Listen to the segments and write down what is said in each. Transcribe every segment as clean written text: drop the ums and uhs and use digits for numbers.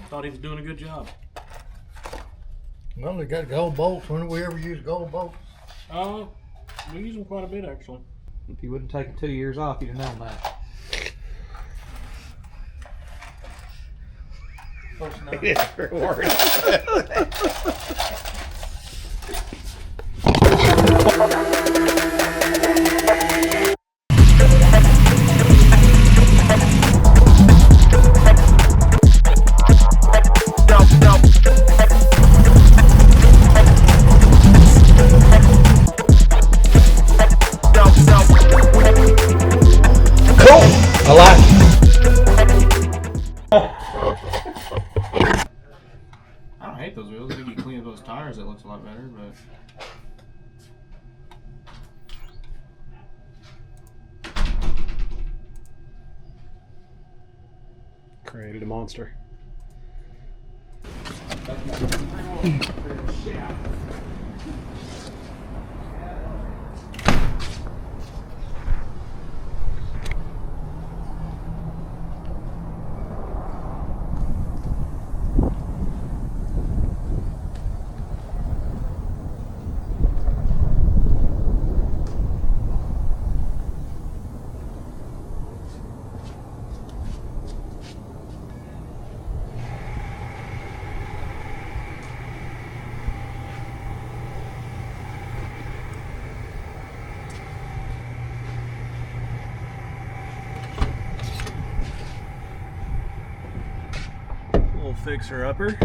Thought he was doing a good job. Well, they got gold bolts. When did we ever use gold bolts? We use them quite a bit, actually. If you wouldn't take 2 years off, you'd have known that. It is rewarding. I like it. I don't hate those wheels. I think you clean up those tires, it looks a lot better, but... Created a monster. Fixer upper.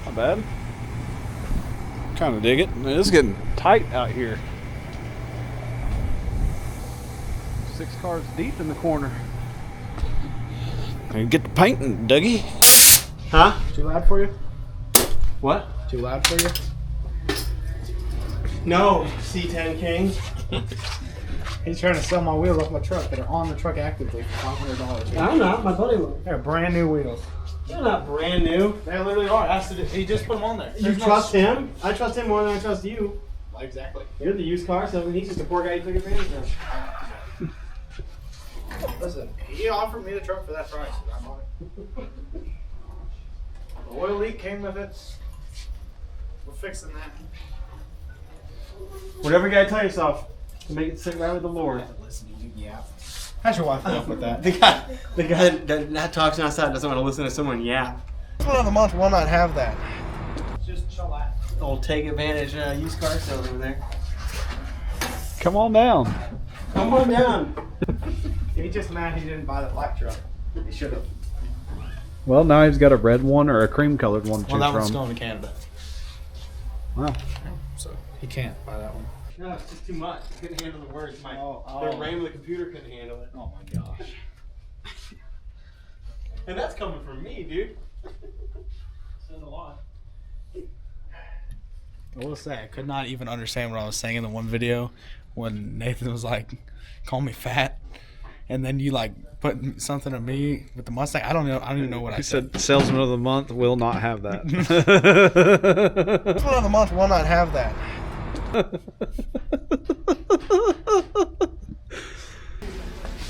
Not bad. Kind of dig it. It is getting tight out here. 6 cars deep in the corner. I can get the painting, Dougie. Huh? Too loud for you? What? Too loud for you? No, C-10 King. He's trying to sell my wheels off my truck that are on the truck actively for $500. I'm not. My buddy was. They're brand new wheels. They're not brand new. They literally are. He just put them on there. You trust him? I trust him more than I trust you. Exactly. You're the used car, so he's just a poor guy you took advantage of. Listen, he offered me the truck for that price. I'm on it. The oil leak came with it. We're fixing that. Whatever you gotta tell yourself to make it sit right with the Lord. Listen, you yap. How's your wife off with that? The guy that talks outside doesn't want to listen to someone yap. One of the month will not have that. Just chill out. Old take advantage used car sales over there. Come on down. Come on down. He's just mad he didn't buy the black truck. He should have. Well, now he's got a red one or a cream colored one to Well, choose that one's from. going to Canada. Wow. So he can't buy that one. No, it's just too much. I couldn't handle the words. The RAM of the computer couldn't handle it. Oh my gosh. And that's coming from me, dude. Says a lot. I will say, I could not even understand what I was saying in the one video when Nathan was like, call me fat. And then you like put something on me with the Mustang. I don't know. I don't even know what I said. He said salesman of the month will not have that. Salesman of the month will not have that.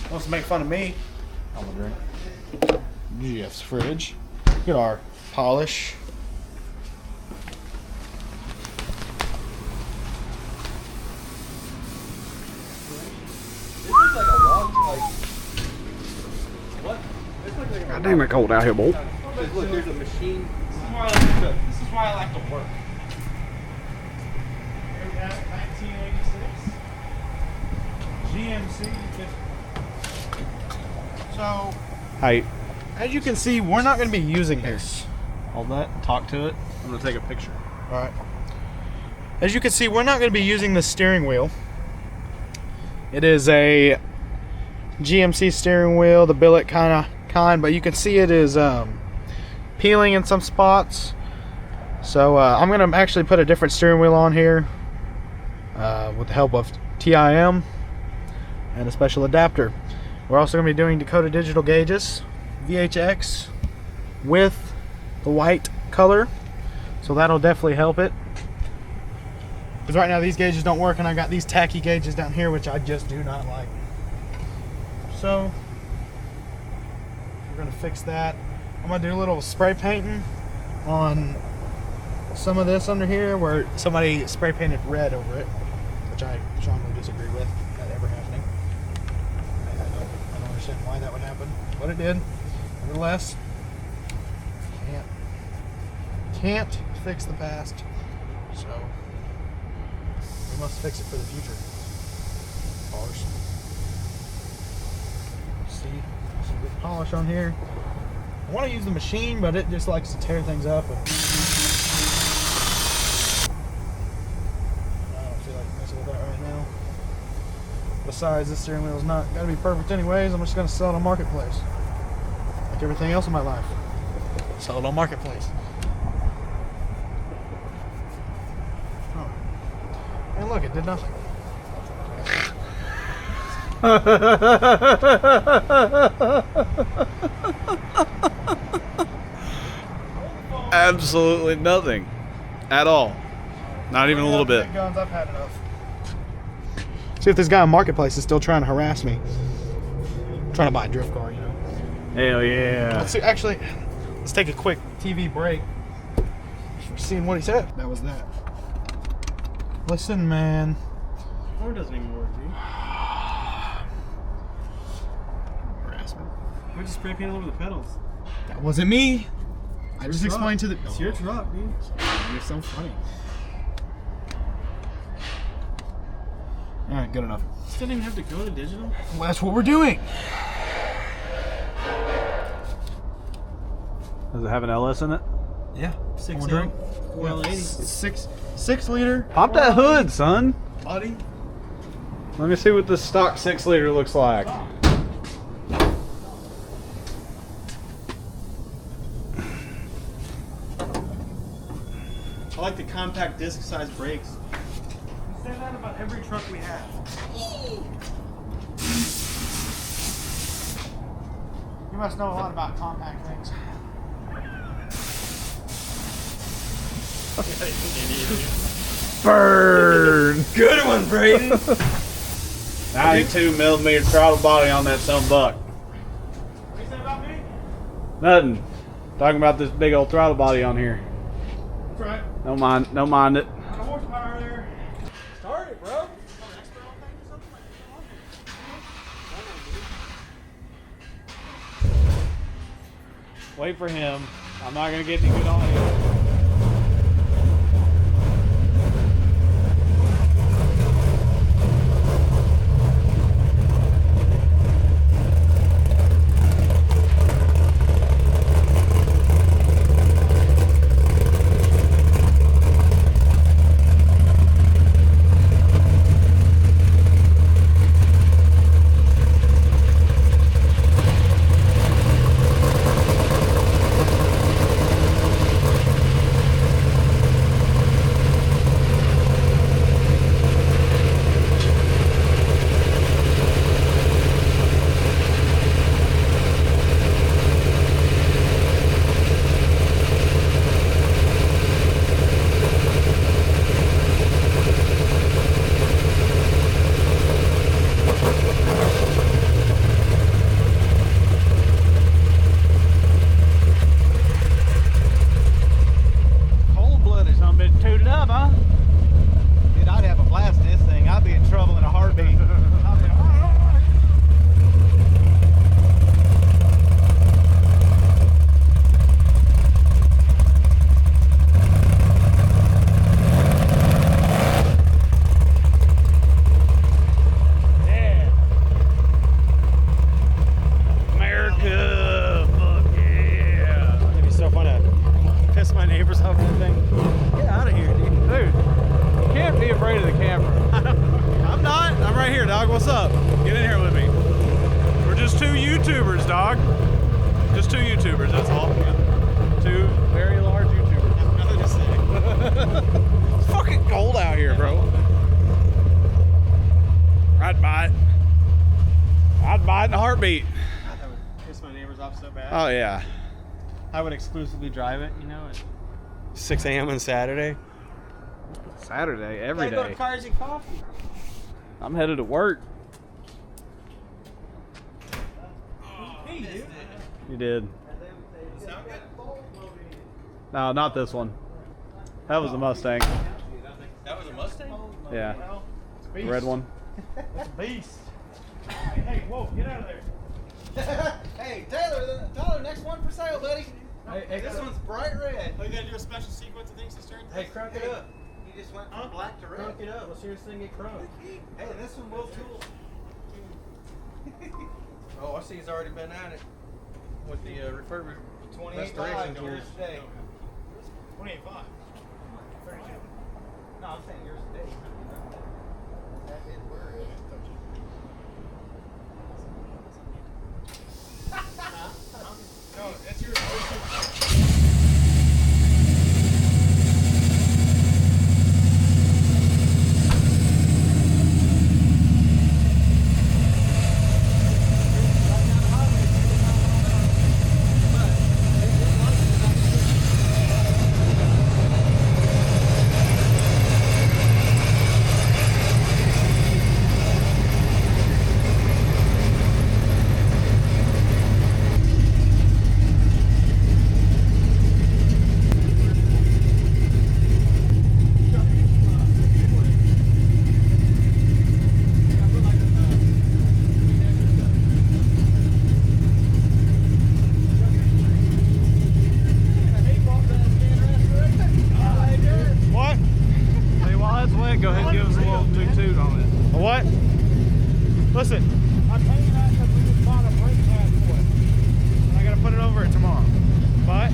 Wants to make fun of me. I'm gonna drink. GF's fridge. Look at our polish. God damn it cold out here, boy. Look, there's a machine. This is why I like to work. Here we have 1986 GMC. So, Hey, as you can see, we're not going to be using this. hold that. Talk to it. I'm gonna take a picture. All right. As you can see, we're not going to be using the steering wheel. It is a GMC steering wheel, the billet kind, but you can see it is peeling in some spots. So I'm going to actually put a different steering wheel on here with the help of TIM. and a special adapter. We're also going to be doing Dakota digital gauges, VHX with the white color, so that'll definitely help it. Because right now these gauges don't work, and I got these tacky gauges down here, which I just do not like. So we're going to fix that. I'm going to do a little spray painting on some of this under here where somebody spray painted red over it, which I strongly disagree with that ever happening. I don't understand why that would happen, but it did. Nevertheless, can't fix the past, so we must fix it for the future. Polish. See some good polish on here. I want to use the machine, but it just likes to tear things up. And I don't feel like messing with that right now. Besides, this steering wheel is not got to be perfect anyways. I'm just going to sell it on Marketplace. Like everything else in my life. Sell it on Marketplace. Oh. And look, it did nothing. Absolutely nothing at all. Not even a little bit. Guns, I've had enough. See if this guy on Marketplace is still trying to harass me. I'm trying to buy a drift car, you know. Hell yeah. Let's see, actually, let's take a quick TV break. Seeing what he said. That was that. Listen, man. Or doesn't even work, dude. Harassment. We just spray paint all over the pedals. That wasn't me. I just explained to the. It's your truck, dude. You're so funny. All right, good enough. Still didn't have to go to digital. Well, that's what we're doing. Does it have an LS in it? Yeah. 6 drink. 4L80. 6 liter. Pop that hood, son. Buddy. Let me see what the stock 6 liter looks like. I like the compact disc size brakes. We say that about every truck we have. You must know a lot about compact things. Burn. Good one, Brayden. 92mm throttle body on that son buck. What do you say about me? Nothing. Talking about this big old throttle body on here. That's right. Don't mind it. Got a horsepower there. Start it, bro. Wait for him. I'm not gonna get any good audio. What's up? Get in here with me. We're just two YouTubers, dog. Just two YouTubers, that's all. Two very large YouTubers. Have nothing to say. It's fucking cold out here, bro. Right by it. Not in a heartbeat. That would piss my neighbors off so bad. Oh yeah. I would exclusively drive it, you know, at 6 a.m. on Saturday. Saturday, every Gotta go day. to Cars and Coffee. I'm headed to work. Hey, dude. You did. No, not this one. That was a Mustang. That was a Mustang? Yeah. The red one. Beast. Hey, whoa, get out of there. Hey, Tyler, next one for sale, buddy. Hey, This one's bright red. Oh, you gotta do a special sequence of things to start this? Hey, crunk it up. You just went from black to red. Crunk it up. Let's hear this thing get crunked. Hey, this one will tool. Oh, I see he's already been at it with the refurbished 28.5 yours today. 28.5. No, I'm saying yours today. That is where it is. No, that's yours. What? Hey, while it's wet, go ahead and give us a little toot on it. A what? Listen, I'm paying that because we just bought a brake pad for it. And I gotta put it over it tomorrow. But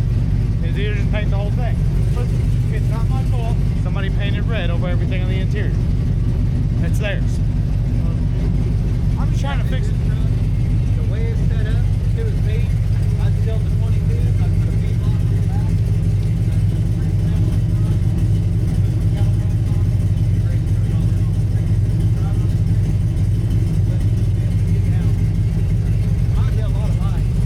it's easier to just paint the whole thing. Listen, it's not my fault. Somebody painted red over everything on the interior. It's theirs. I'm just trying to fix it. The way it's set up, if it was me, I'd sell the 22, I'd put a bead lock on the back. Might get a lot of light.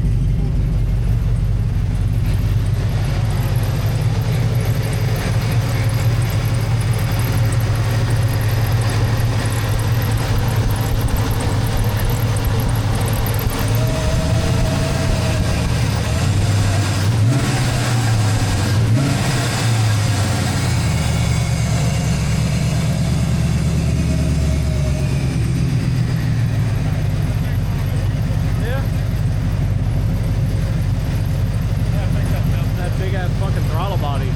That big ass fucking throttle body.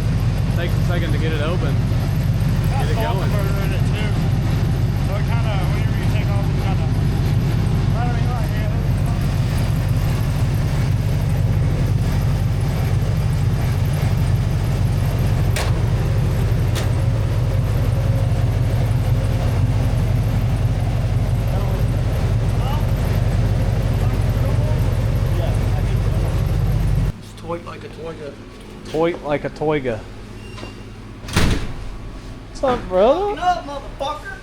Takes a second to get it open. Got Get it salt going. converter in it too. So it kind of, whenever you take off, it kind of, right, I mean, right here. It's toy like a toy. Toy like a toiga. What's up, brother? Up, motherfucker!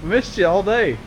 Missed you all day.